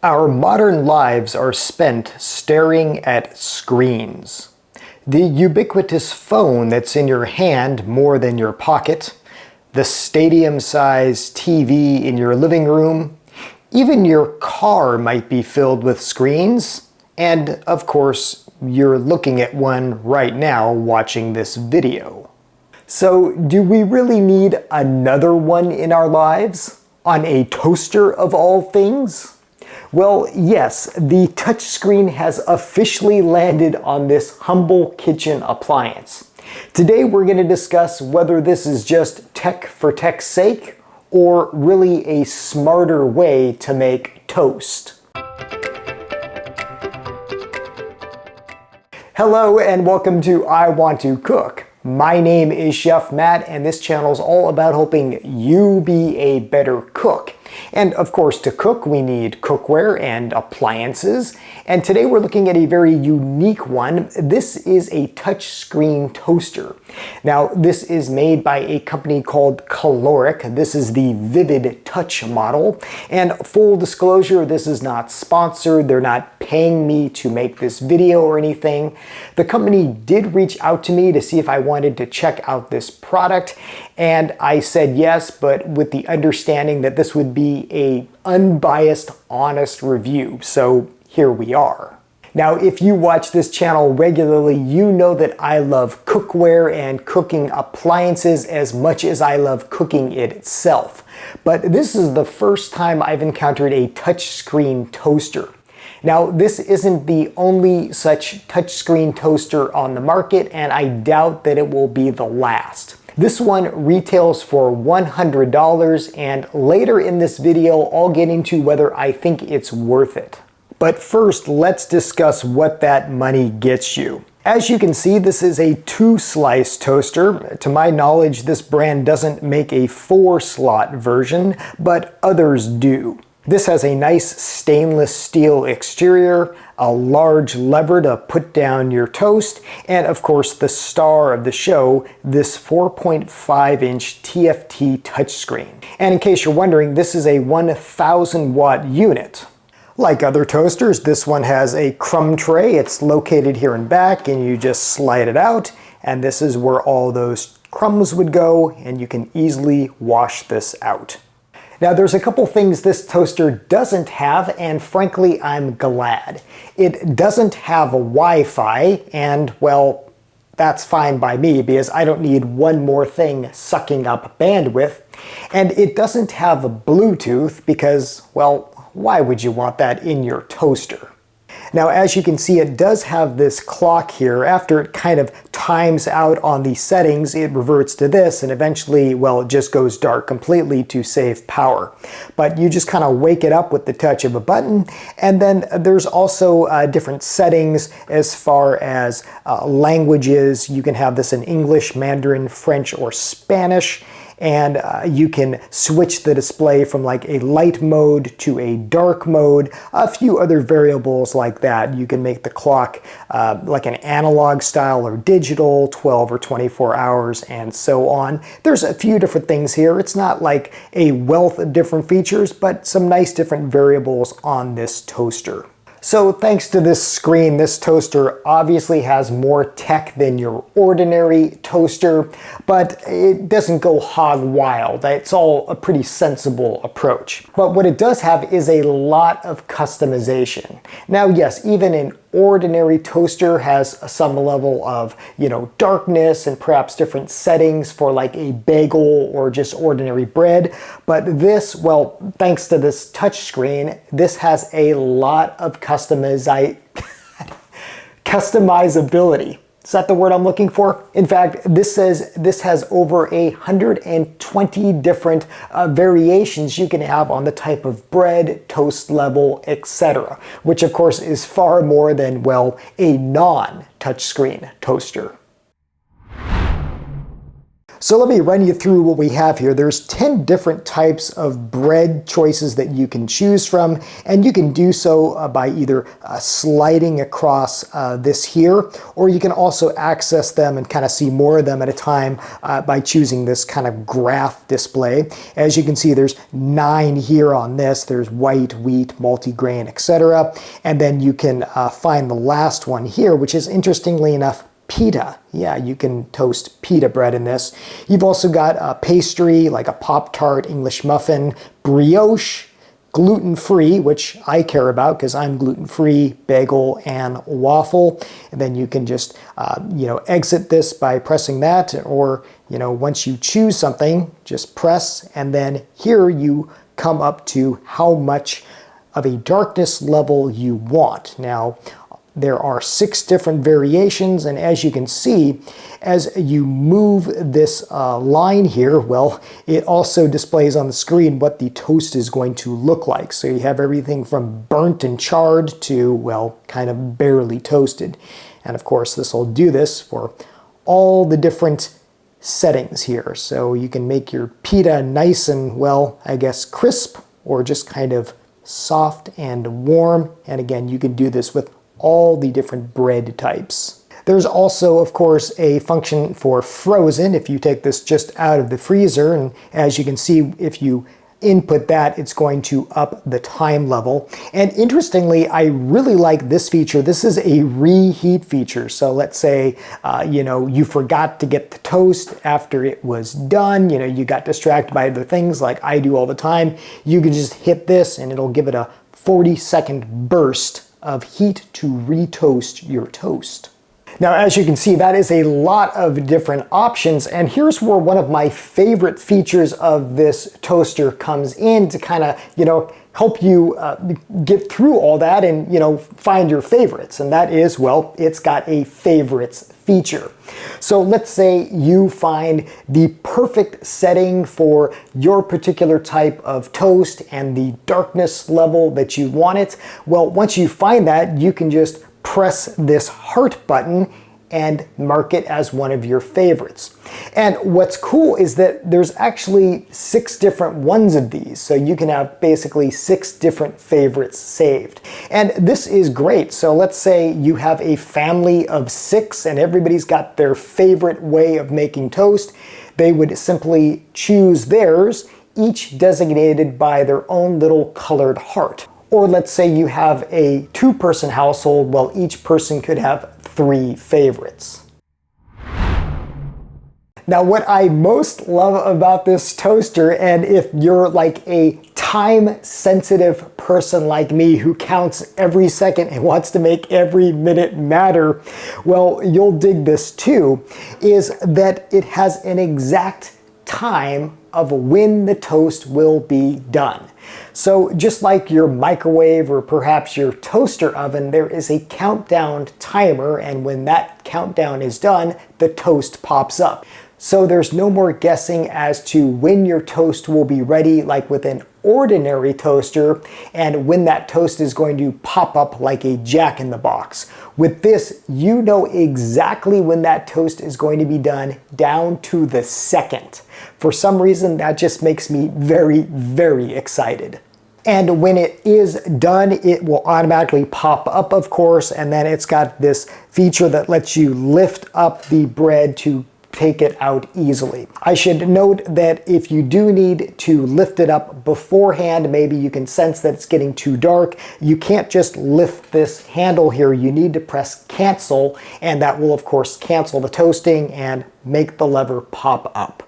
Our modern lives are spent staring at screens. The ubiquitous phone that's in your hand more than your pocket, the stadium-sized TV in your living room, even your car might be filled with screens, and of course, you're looking at one right now watching this video. So, do we really need another one in our lives? On a toaster of all things? Well, yes, the touchscreen has officially landed on this humble kitchen appliance. Today we're going to discuss whether this is just tech for tech's sake or really a smarter way to make toast. Hello and welcome to I Want to Cook. My name is Chef Matt and this channel is all about helping you be a better cook. And of course, to cook, we need cookware and appliances. And today we're looking at a very unique one. This is a touchscreen toaster. Now, this is made by a company called Kalorik. This is the Vivid Touch model. And full disclosure, this is not sponsored. They're not paying me to make this video or anything. The company did reach out to me to see if I wanted to check out this product. And I said yes, but with the understanding that this would be a unbiased, honest review. So here we are. Now, if you watch this channel regularly, you know that I love cookware and cooking appliances as much as I love cooking it itself. But this is the first time I've encountered a touchscreen toaster. Now, this isn't the only such touchscreen toaster on the market, and I doubt that it will be the last. This one retails for $100, and later in this video, I'll get into whether I think it's worth it. But first, let's discuss what that money gets you. As you can see, this is a 2-slice toaster. To my knowledge, this brand doesn't make a 4-slot version, but others do. This has a nice stainless steel exterior, a large lever to put down your toast, and of course the star of the show, this 4.5-inch TFT touchscreen. And in case you're wondering, this is a 1,000 watt unit. Like other toasters, this one has a crumb tray. It's located here in back and you just slide it out, and this is where all those crumbs would go, and you can easily wash this out. Now, there's a couple things this toaster doesn't have, and frankly, I'm glad. It doesn't have a Wi-Fi, and well, that's fine by me because I don't need one more thing sucking up bandwidth. And it doesn't have Bluetooth because, well, why would you want that in your toaster? Now, as you can see, it does have this clock here. After it kind of times out on the settings, it reverts to this, and eventually, well, it just goes dark completely to save power. But you just kind of wake it up with the touch of a button, and then there's also different settings as far as languages. You can have this in English, Mandarin, French, or Spanish. And you can switch the display from like a light mode to a dark mode, a few other variables like that. You can make the clock like an analog style or digital, 12 or 24 hours, and so on. There's a few different things here. It's not like a wealth of different features, but some nice different variables on this toaster. So thanks to this screen, this toaster obviously has more tech than your ordinary toaster, but it doesn't go hog wild. It's all a pretty sensible approach. But what it does have is a lot of customization. Now, yes, even an ordinary toaster has some level of, darkness and perhaps different settings for like a bagel or just ordinary bread. But this, well, thanks to this touchscreen, this has a lot of customizability. Is that the word I'm looking for? In fact, this says this has over 120 different variations you can have on the type of bread, toast level, etc. Which of course is far more than, well, a non-touchscreen toaster. So let me run you through what we have here. There's 10 different types of bread choices that you can choose from, and you can do so by either sliding across this here, or you can also access them and kind of see more of them at a time by choosing this kind of graph display. As you can see, there's 9 here on this. There's white, wheat, multigrain, etc. And then you can find the last one here, which is, interestingly enough, pita. Yeah, you can toast pita bread in this. You've also got a pastry like a Pop-Tart, English muffin, brioche, gluten-free, which I care about because I'm gluten-free, bagel, and waffle. And then you can just, exit this by pressing that, or, once you choose something, just press, and then here you come up to how much of a darkness level you want. Now, there are 6 different variations, and as you can see, as you move this line here, well, it also displays on the screen what the toast is going to look like. So you have everything from burnt and charred to, well, kind of barely toasted. And of course, this will do this for all the different settings here. So you can make your pita nice and, well, I guess crisp, or just kind of soft and warm. And again, you can do this with all the different bread types. There's also, of course, a function for frozen if you take this just out of the freezer, and as you can see, if you input that, it's going to up the time level. And interestingly, I really like this feature. This is a reheat feature. So let's say, you forgot to get the toast after it was done. You got distracted by other things like I do all the time. You can just hit this and it'll give it a 40-second burst of heat to retoast your toast. Now, as you can see, that is a lot of different options, and here's where one of my favorite features of this toaster comes in to kind of, help you get through all that and, find your favorites. And that is, well, it's got a favorites feature. So let's say you find the perfect setting for your particular type of toast and the darkness level that you want it. Well, once you find that, you can just press this heart button and mark it as one of your favorites. And what's cool is that there's actually 6 different ones of these, so you can have basically 6 different favorites saved. And this is great. So let's say you have a family of 6 and everybody's got their favorite way of making toast. They would simply choose theirs, each designated by their own little colored heart. Or let's say you have a 2-person household, well, each person could have 3 favorites. Now, what I most love about this toaster, and if you're like a time-sensitive person like me who counts every second and wants to make every minute matter, well, you'll dig this too, is that it has an exact time of when the toast will be done. So just like your microwave or perhaps your toaster oven, there is a countdown timer, and when that countdown is done, the toast pops up. So there's no more guessing as to when your toast will be ready like with an ordinary toaster, and when that toast is going to pop up like a jack-in-the-box. With this, you know exactly when that toast is going to be done down to the second. For some reason, that just makes me very, very excited. And when it is done, it will automatically pop up, of course, and then it's got this feature that lets you lift up the bread to take it out easily. I should note that if you do need to lift it up beforehand, maybe you can sense that it's getting too dark, you can't just lift this handle here. You need to press cancel, and that will of course cancel the toasting and make the lever pop up.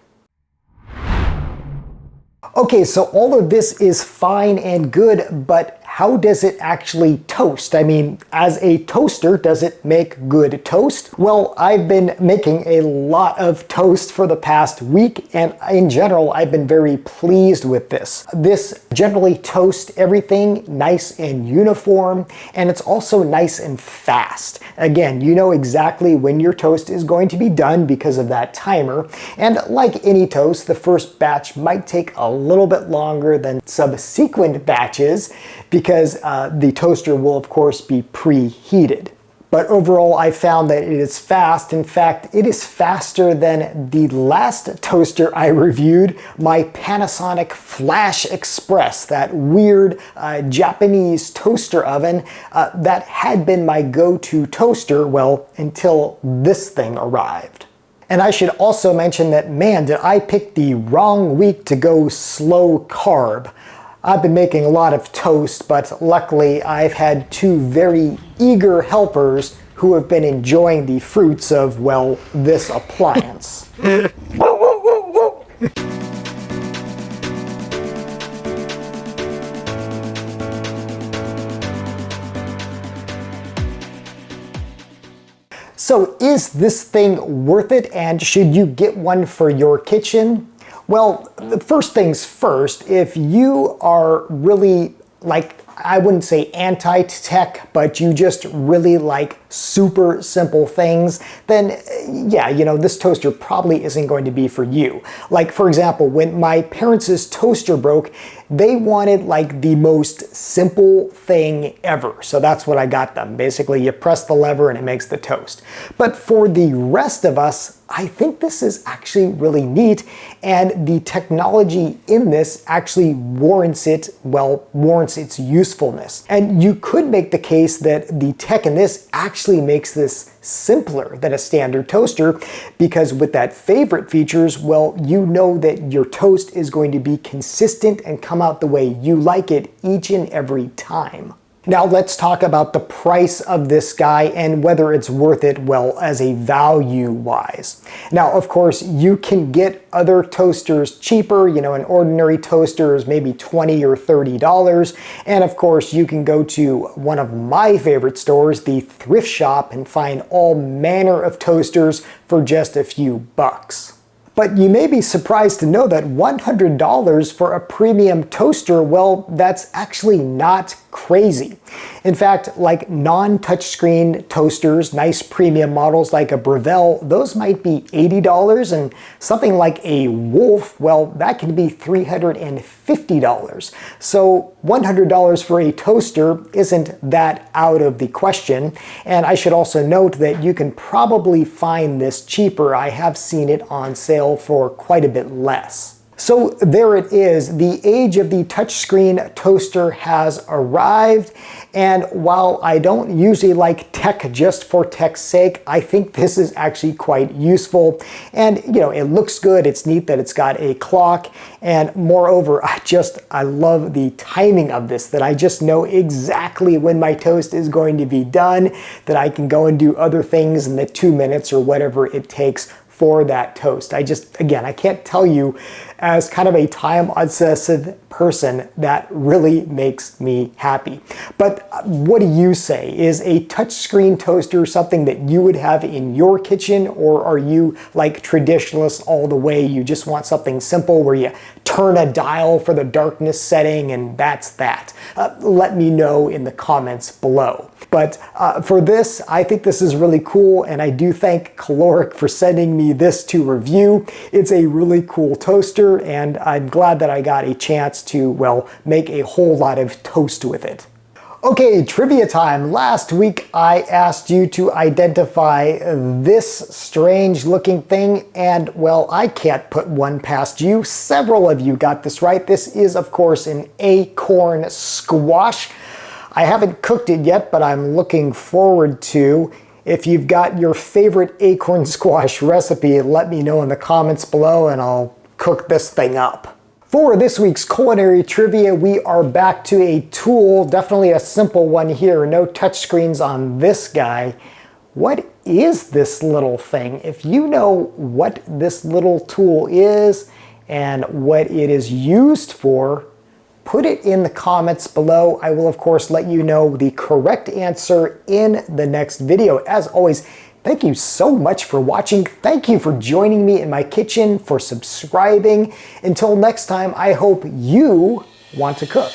Okay, so all of this is fine and good, but how does it actually toast? I mean, as a toaster, does it make good toast? Well, I've been making a lot of toast for the past week, and in general, I've been very pleased with this. This generally toasts everything nice and uniform, and it's also nice and fast. Again, you know exactly when your toast is going to be done because of that timer, and like any toast, the first batch might take a little bit longer than subsequent batches because the toaster will of course be preheated. But overall, I found that it is fast. In fact, it is faster than the last toaster I reviewed, my Panasonic Flash Express, that weird Japanese toaster oven that had been my go-to toaster, well, until this thing arrived. And I should also mention that, man, did I pick the wrong week to go slow carb. I've been making a lot of toast, but luckily I've had two very eager helpers who have been enjoying the fruits of, well, this appliance. So is this thing worth it, and should you get one for your kitchen? Well, the first things first, if you are really, like, I wouldn't say anti-tech, but you just really like super simple things, then yeah, you know, this toaster probably isn't going to be for you. Like, for example, when my parents' toaster broke, they wanted like the most simple thing ever. So that's what I got them. Basically, you press the lever and it makes the toast. But for the rest of us, I think this is actually really neat, and the technology in this actually warrants its usefulness. And you could make the case that the tech in this actually makes this simpler than a standard toaster, because with that favorite features, well, you know that your toast is going to be consistent and come out the way you like it each and every time. Now let's talk about the price of this guy and whether it's worth it, well, as a value-wise. Now, of course, you can get other toasters cheaper. You know, an ordinary toaster is maybe $20 or $30. And of course, you can go to one of my favorite stores, the thrift shop, and find all manner of toasters for just a few bucks. But you may be surprised to know that $100 for a premium toaster, well, that's actually not crazy. In fact, like non-touchscreen toasters, nice premium models like a Breville, those might be $80, and something like a Wolf, well, that can be $350. So $100 for a toaster isn't that out of the question. And I should also note that you can probably find this cheaper. I have seen it on sale for quite a bit less. So there it is. The age of the touchscreen toaster has arrived, and while I don't usually like tech just for tech's sake, I think this is actually quite useful. And you know, it looks good. It's neat that it's got a clock, and moreover, I love the timing of this, that I just know exactly when my toast is going to be done, that I can go and do other things in the 2 minutes or whatever it takes for that toast. Again, I can't tell you, as kind of a time obsessive person, that really makes me happy. But what do you say? Is a touchscreen toaster something that you would have in your kitchen, or are you like traditionalists all the way? You just want something simple where you turn a dial for the darkness setting and that's that. Let me know in the comments below. But for this, I think this is really cool, and I do thank Kalorik for sending me this to review. It's a really cool toaster, and I'm glad that I got a chance to, well, make a whole lot of toast with it. Okay, trivia time. Last week I asked you to identify this strange looking thing, and well, I can't put one past you. Several of you got this right. This is, of course, an acorn squash. I haven't cooked it yet, but I'm looking forward to. If you've got your favorite acorn squash recipe, let me know in the comments below and I'll cook this thing up. For this week's culinary trivia, we are back to a tool, definitely a simple one here, no touchscreens on this guy. What is this little thing? If you know what this little tool is and what it is used for, put it in the comments below. I will, of course, let you know the correct answer in the next video. As always, thank you so much for watching. Thank you for joining me in my kitchen, for subscribing. Until next time, I hope you want to cook.